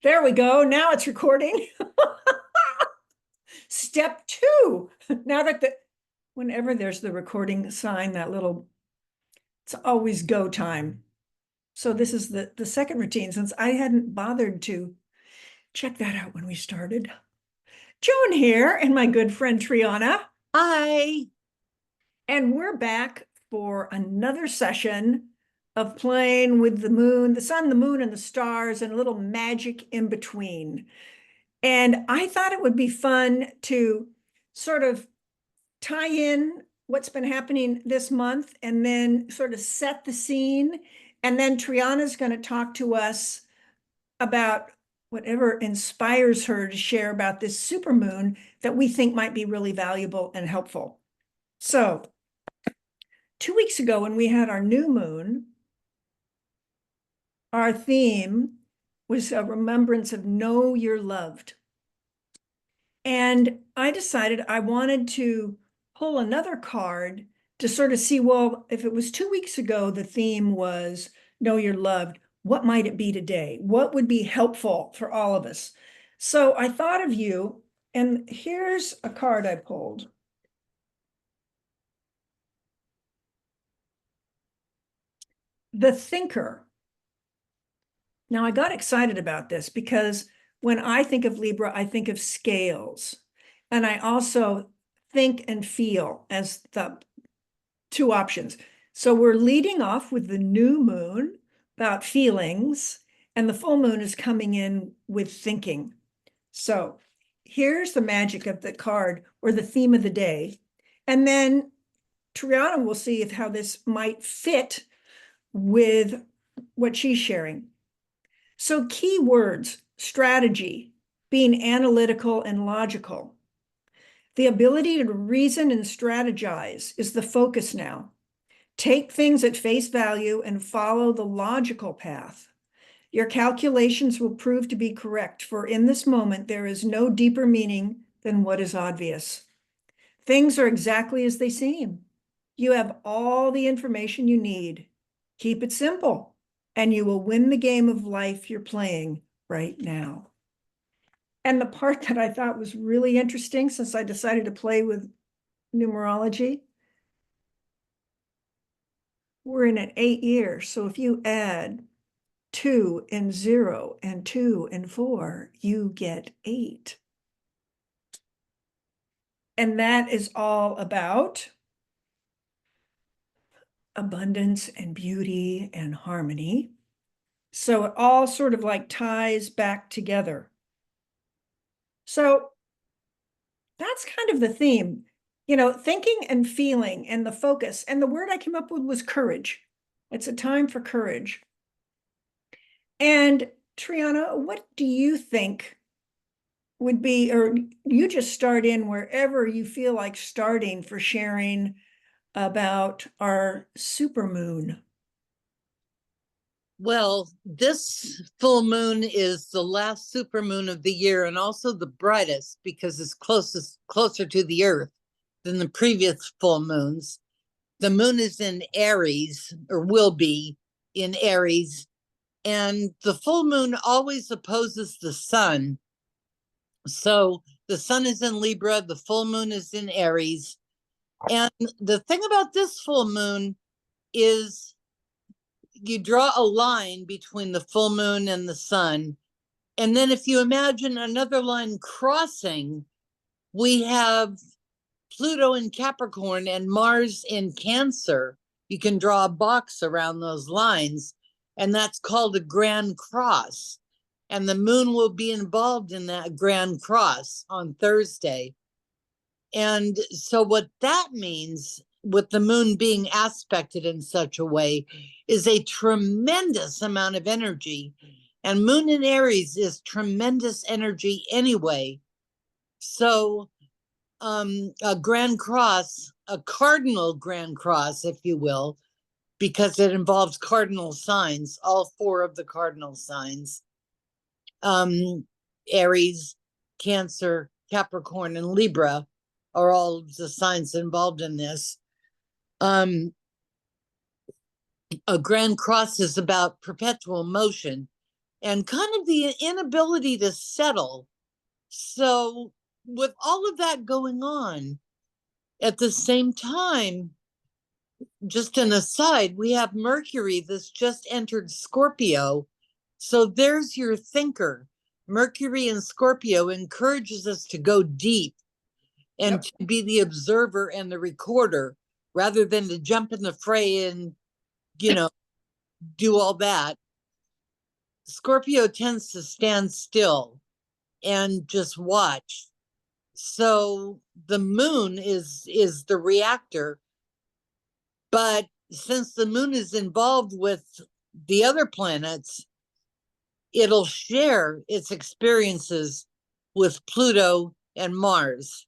There we go. Now it's recording. Step two. Now that whenever there's the recording sign, it's always go time. So this is the second routine since I hadn't bothered to check that out when we started. Joan here and my good friend Triana. Hi. And we're back for another session of playing with the moon, the sun, the moon, and the stars, and a little magic in between. And I thought it would be fun to sort of tie in what's been happening this month and then sort of set the scene. And then Triana's going to talk to us about whatever inspires her to share about this supermoon that we think might be really valuable and helpful. So 2 weeks ago, when we had our new moon, our theme was a remembrance of know you're loved. And I decided I wanted to pull another card to sort of see, well, if it was 2 weeks ago, the theme was know you're loved, what might it be today? What would be helpful for all of us? So I thought of you, and here's a card I pulled. The Thinker. Now, I got excited about this because when I think of Libra, I think of scales. And I also think and feel as the two options. So we're leading off with the new moon about feelings, and the full moon is coming in with thinking. So here's the magic of the card or the theme of the day. And then Triana will see how this might fit with what she's sharing. So key words: strategy, being analytical and logical. The ability to reason and strategize is the focus now. Take things at face value and follow the logical path. Your calculations will prove to be correct, for in this moment there is no deeper meaning than what is obvious. Things are exactly as they seem. You have all the information you need. Keep it simple, and you will win the game of life you're playing right now. And the part that I thought was really interesting, since I decided to play with numerology, we're in an 8 year. So if you add 2 and 0 and 2 and 4, you get 8. And that is all about abundance and beauty and harmony. So it all sort of like ties back together. So that's kind of the theme, thinking and feeling and the focus. And the word I came up with was courage. It's a time for courage. And Triana, what do you think would be, or you just start in wherever you feel like starting for sharing about our supermoon? Well, this full moon is the last supermoon of the year and also the brightest because it's closer to the earth than the previous full moons. The moon is in Aries, or will be in Aries, and the full moon always opposes the sun. So the sun is in Libra, the full moon is in Aries. And the thing about this full moon is you draw a line between the full moon and the sun. And then if you imagine another line crossing, we have Pluto in Capricorn and Mars in Cancer. You can draw a box around those lines, and that's called a grand cross. And the moon will be involved in that grand cross on Thursday. And so what that means, with the moon being aspected in such a way, is a tremendous amount of energy. And moon in Aries is tremendous energy anyway. So a grand cross, a cardinal grand cross, if you will, because it involves cardinal signs, all 4 of the cardinal signs, Aries, Cancer, Capricorn, and Libra are all the signs involved in this. A grand cross is about perpetual motion. and kind of the inability to settle. So, with all of that going on, at the same time, just an aside, we have Mercury that's just entered Scorpio. So there's your thinker. Mercury in Scorpio encourages us to go deep and to be the observer and the recorder rather than to jump in the fray and, do all that. Scorpio tends to stand still and just watch. So the moon is the reactor, but since the moon is involved with the other planets, it'll share its experiences with Pluto and Mars.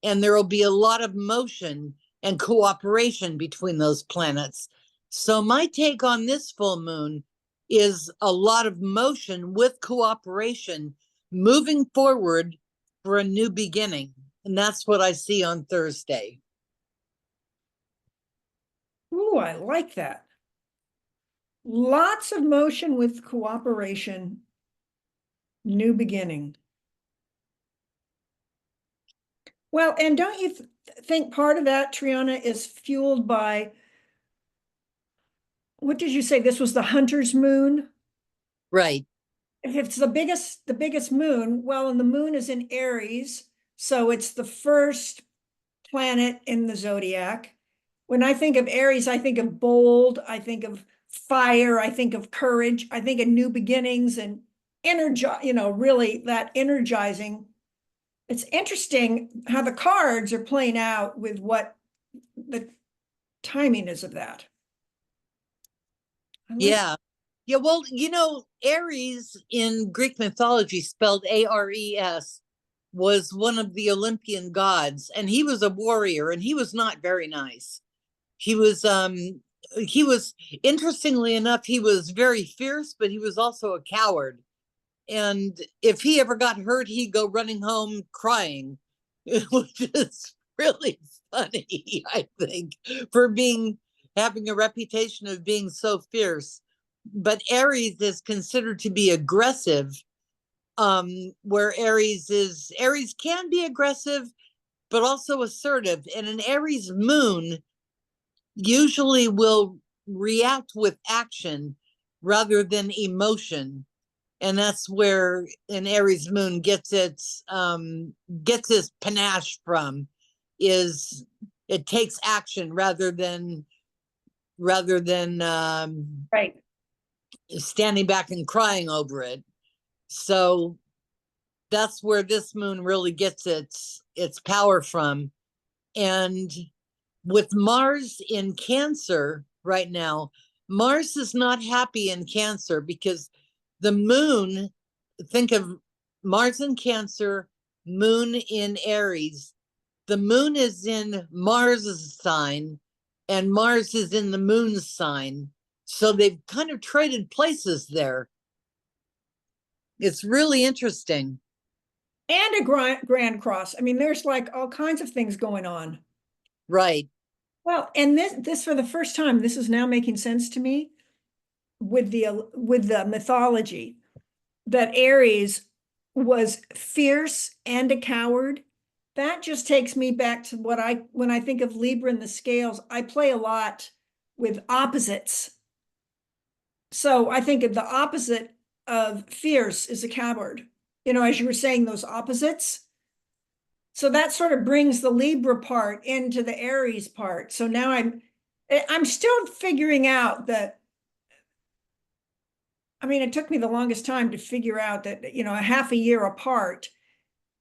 And there will be a lot of motion and cooperation between those planets. So my take on this full moon is a lot of motion with cooperation moving forward for a new beginning. And that's what I see on Thursday. Ooh, I like that. Lots of motion with cooperation, new beginning. Well, and don't you think part of that, Triana, is fueled by, what did you say? This was the hunter's moon? Right. If it's the biggest moon, well, and the moon is in Aries, so it's the first planet in the zodiac. When I think of Aries, I think of bold, I think of fire, I think of courage, I think of new beginnings and really that energizing. It's interesting how the cards are playing out with what the timing is of that. Yeah. Yeah. Well, Aries in Greek mythology, spelled Ares, was one of the Olympian gods, and he was a warrior, and he was not very nice. He was interestingly enough, he was very fierce, but he was also a coward. And if he ever got hurt, he'd go running home crying, which is really funny, I think, for having a reputation of being so fierce. But Aries is considered to be aggressive, where Aries can be aggressive, but also assertive. And an Aries moon usually will react with action rather than emotion. And that's where an Aries moon gets its panache from, is it takes action rather than Right. standing back and crying over it. So that's where this moon really gets its power from. And with Mars in Cancer right now, Mars is not happy in Cancer because the moon, think of Mars in Cancer, moon in Aries. The moon is in Mars's sign and Mars is in the moon's sign. So they've kind of traded places there. It's really interesting. And a grand cross. I mean, there's like all kinds of things going on. Right. Well, and this for the first time, this is now making sense to me with the mythology that Aries was fierce and a coward. That just takes me back to when I think of Libra and the scales, I play a lot with opposites. So I think of the opposite of fierce is a coward. As you were saying, those opposites. So that sort of brings the Libra part into the Aries part. So now I'm still figuring out that, I mean, it took me the longest time to figure out that, a half a year apart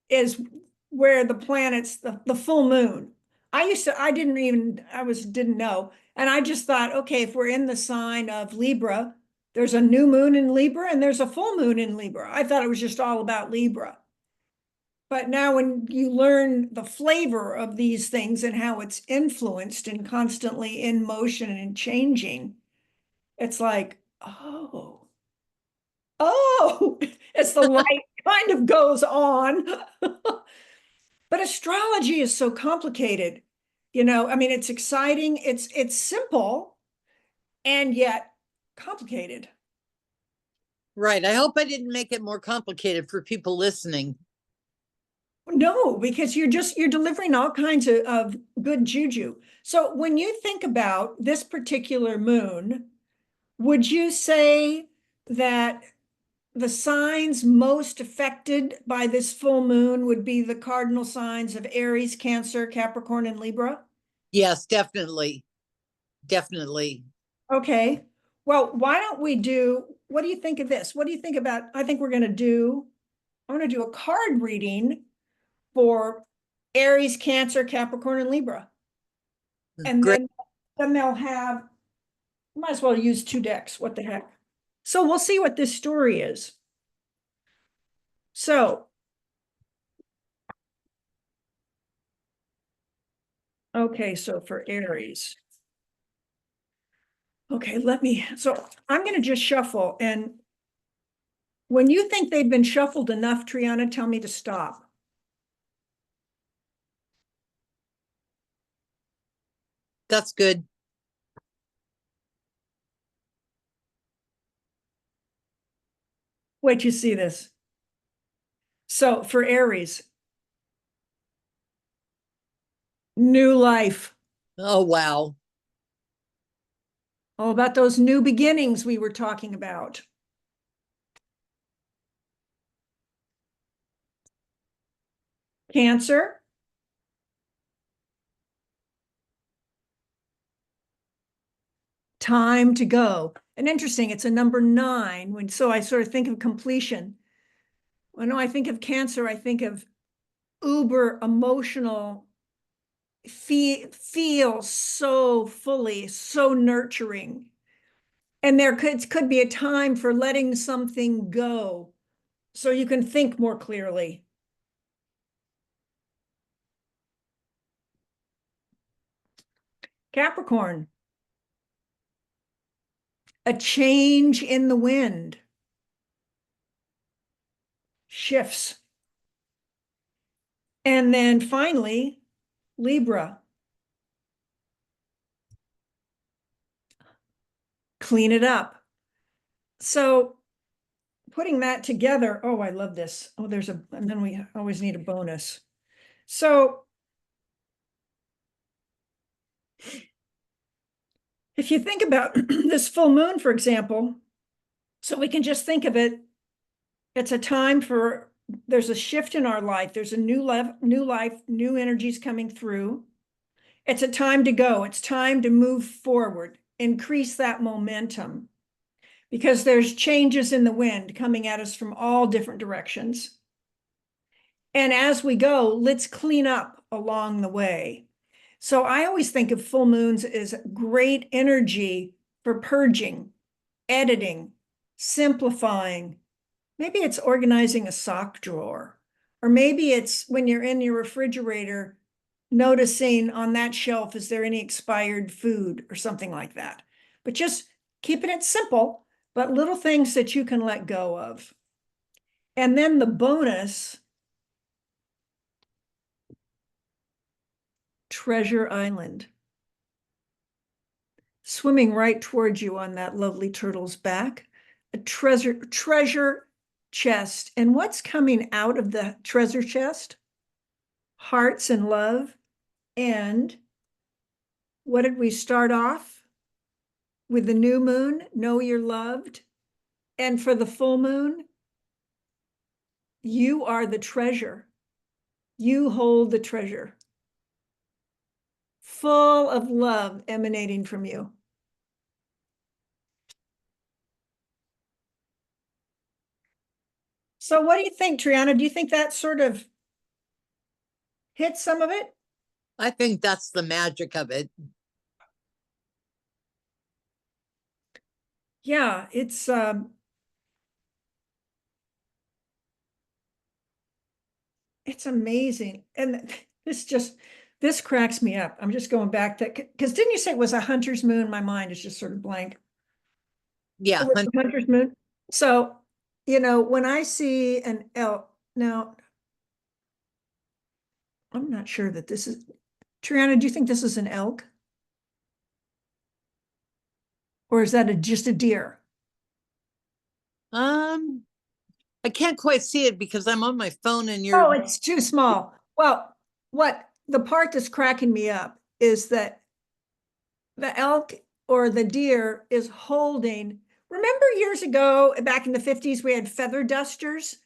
is where the planets, the full moon. I didn't know. And I just thought, okay, if we're in the sign of Libra, there's a new moon in Libra and there's a full moon in Libra. I thought it was just all about Libra. But now when you learn the flavor of these things and how it's influenced and constantly in motion and changing, it's like, oh, as the light kind of goes on. But astrology is so complicated. I mean, it's exciting, it's simple, and yet complicated. Right. I hope I didn't make it more complicated for people listening. No, because you're delivering all kinds of good juju. So when you think about this particular moon, would you say that the signs most affected by this full moon would be the cardinal signs of Aries, Cancer, Capricorn, and Libra? Yes, definitely. Definitely. Okay. Well, why don't we do, what do you think of this? What do you think about, I think I'm going to do a card reading for Aries, Cancer, Capricorn, and Libra. And Great. then they'll have, might as well use two decks. What the heck? So we'll see what this story is. So, okay, so for Aries. Okay, so I'm going to just shuffle. And when you think they've been shuffled enough, Triana, tell me to stop. That's good. Wait, you see this. So for Aries, new life. Oh, wow. All about those new beginnings we were talking about. Cancer. Time to go. And interesting, it's a number 9. So I sort of think of completion. When I think of Cancer, I think of uber emotional, feel so fully, so nurturing. And there could be a time for letting something go so you can think more clearly. Capricorn, a change in the wind, shifts. And then finally, Libra, clean it up. So putting that together, oh, I love this. Oh, and then we always need a bonus. So if you think about this full moon, for example, so we can just think of it, it's a time for, there's a shift in our life. There's a new life, new energies coming through. It's a time to go. It's time to move forward, increase that momentum, because there's changes in the wind coming at us from all different directions. And as we go, let's clean up along the way. So I always think of full moons as great energy for purging, editing, simplifying. Maybe it's organizing a sock drawer, or maybe it's when you're in your refrigerator, noticing on that shelf, is there any expired food or something like that? But just keeping it simple, but little things that you can let go of. And then the bonus, Treasure Island. Swimming right towards you on that lovely turtle's back, a treasure chest. And what's coming out of the treasure chest? Hearts and love. And what did we start off with? The new moon, know you're loved. And for the full moon, you are the treasure. You hold the treasure, full of love emanating from you. So what do you think, Triana? Do you think that sort of hits some of it? I think that's the magic of it. Yeah, it's amazing. And this cracks me up. I'm just going back to, because didn't you say it was a hunter's moon? My mind is just sort of blank. Yeah. It was a hunter's moon. So, when I see an elk, now I'm not sure that this is, Triana, do you think this is an elk? Or is that just a deer? I can't quite see it because I'm on my phone and Oh, you're, it's too small. Well, what the part that's cracking me up is that the elk or the deer is holding. Remember years ago, back in the 50s, we had feather dusters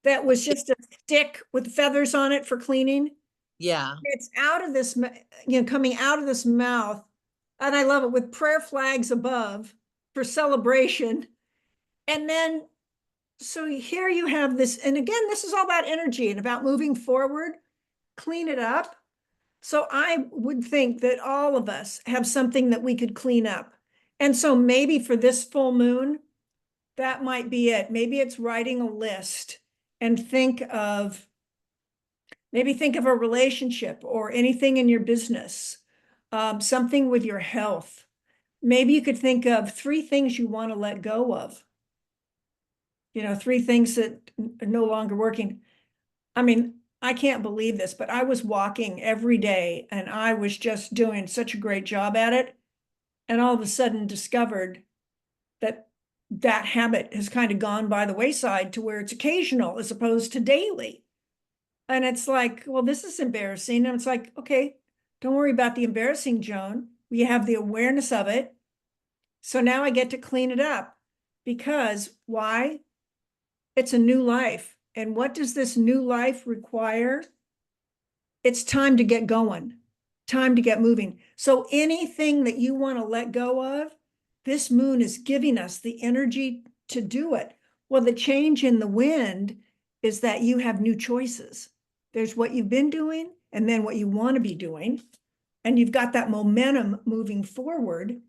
that was just a stick with feathers on it for cleaning. yeah. It's out of this, coming out of this mouth. And I love it with prayer flags above for celebration. And then, so here you have this. And again, this is all about energy and about moving forward, clean it up. So I would think that all of us have something that we could clean up. And so maybe for this full moon, that might be it. Maybe it's writing a list and maybe think of a relationship or anything in your business, something with your health. Maybe you could think of 3 things you want to let go of. 3 things that are no longer working. I mean, I can't believe this, but I was walking every day and I was just doing such a great job at it. And all of a sudden discovered that that habit has kind of gone by the wayside to where it's occasional as opposed to daily. And it's like, well, this is embarrassing. And it's like, okay, don't worry about the embarrassing, Joan. We have the awareness of it. So now I get to clean it up because why? It's a new life. And what does this new life require? It's time to get going, time to get moving. So anything that you want to let go of, this moon is giving us the energy to do it. Well, the change in the wind is that you have new choices. There's what you've been doing and then what you want to be doing. And you've got that momentum moving forward.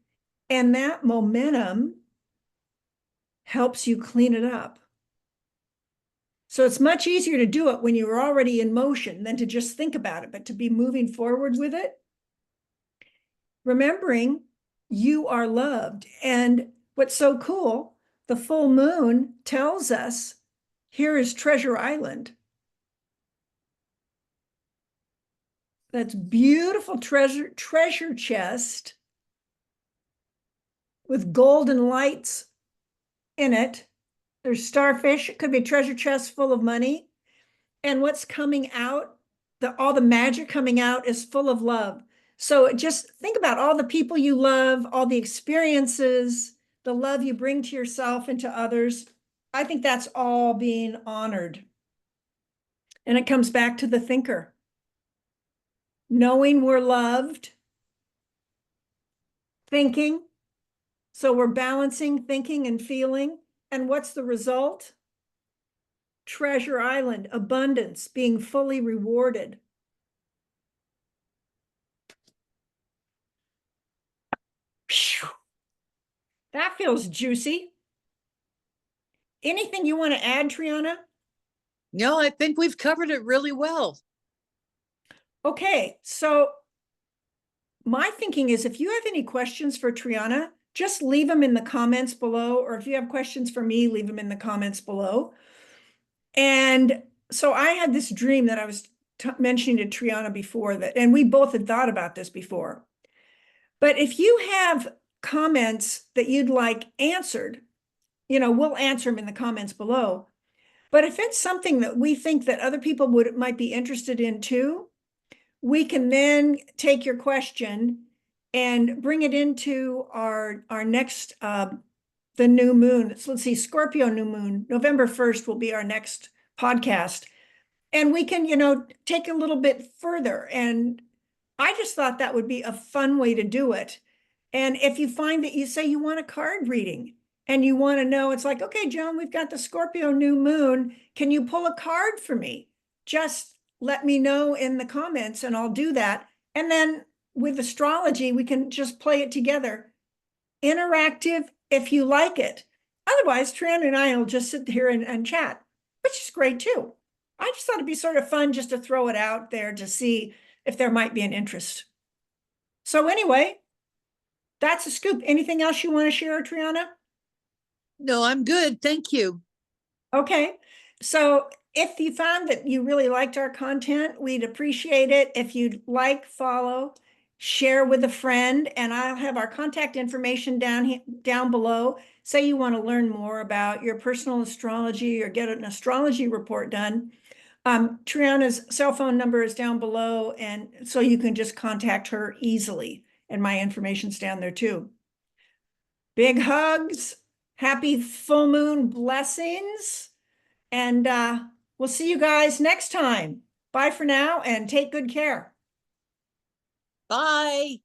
And that momentum helps you clean it up. So it's much easier to do it when you're already in motion than to just think about it, but to be moving forward with it. Remembering you are loved. And what's so cool, the full moon tells us here is Treasure Island. That's beautiful treasure chest with golden lights in it. There's starfish. It could be a treasure chest full of money. And what's coming out, all the magic coming out is full of love. So just think about all the people you love, all the experiences, the love you bring to yourself and to others. I think that's all being honored. And it comes back to the thinker. Knowing we're loved, thinking. So we're balancing thinking and feeling. And what's the result? Treasure Island, abundance, being fully rewarded. Phew. That feels juicy. Anything you want to add, Triana? No, I think we've covered it really well. Okay, so my thinking is if you have any questions for Triana, just leave them in the comments below, or if you have questions for me, leave them in the comments below. And so I had this dream that I was mentioning to Triana before that, and we both had thought about this before. But if you have comments that you'd like answered, we'll answer them in the comments below. But if it's something that we think that other people might be interested in too, we can then take your question and bring it into our next the new moon. So let's see, Scorpio new moon, November 1st will be our next podcast. And we can, take a little bit further. And I just thought that would be a fun way to do it. And if you find that you say you want a card reading and you want to know, it's like, okay, Joan, we've got the Scorpio new moon. Can you pull a card for me? Just let me know in the comments and I'll do that. And then with astrology, we can just play it together. Interactive if you like it. Otherwise, Triana and I will just sit here and chat, which is great too. I just thought it'd be sort of fun just to throw it out there to see if there might be an interest. So anyway, that's a scoop. Anything else you want to share, Triana? No, I'm good. Thank you. Okay. So if you found that you really liked our content, we'd appreciate it if you'd like, follow, share with a friend, and I'll have our contact information down below. Say you want to learn more about your personal astrology or get an astrology report done. Triana's cell phone number is down below, and so you can just contact her easily. And my information's down there too. Big hugs, happy full moon blessings, and we'll see you guys next time. Bye for now, and take good care. Bye.